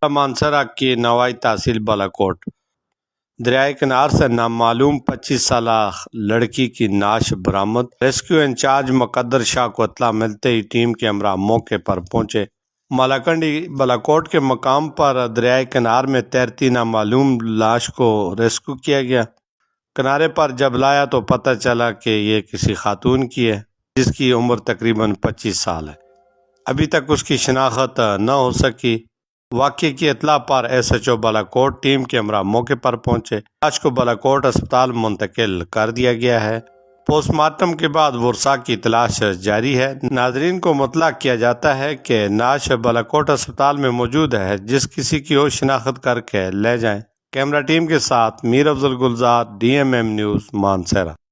مانسہرہ کی نوائی تحصیل بالاکوٹ دریائے کنار سے نامعلوم 25 سالہ لڑکی کی نعش برآمد۔ ریسکیو انچارج مقدر شاہ کو اطلاع ملتے ہی ٹیم کے ہمراہ موقع پر پہنچے۔ مالاکنڈی بالاکوٹ کے مقام پر دریائے کنار میں تیرتی نامعلوم لاش کو ریسکیو کیا گیا۔ کنارے پر جب لایا تو پتہ چلا کہ یہ کسی خاتون کی ہے جس کی عمر تقریباً 25 سال ہے۔ ابھی تک اس کی شناخت نہ ہو سکی۔ واقعے کی اطلاع پر SHO بالاکوٹ ٹیم کے ہمراہ موقع پر پہنچے۔ لاش کو بالاکوٹ اسپتال منتقل کر دیا گیا ہے۔ پوسٹ مارٹم کے بعد ورثاء کی تلاش جاری ہے۔ ناظرین کو مطلع کیا جاتا ہے کہ نعش بالاکوٹ اسپتال میں موجود ہے، جس کسی کی ہو شناخت کر کے لے جائیں۔ کیمرہ ٹیم کے ساتھ میر افضل گلزار، DMM نیوز، مانسہرہ۔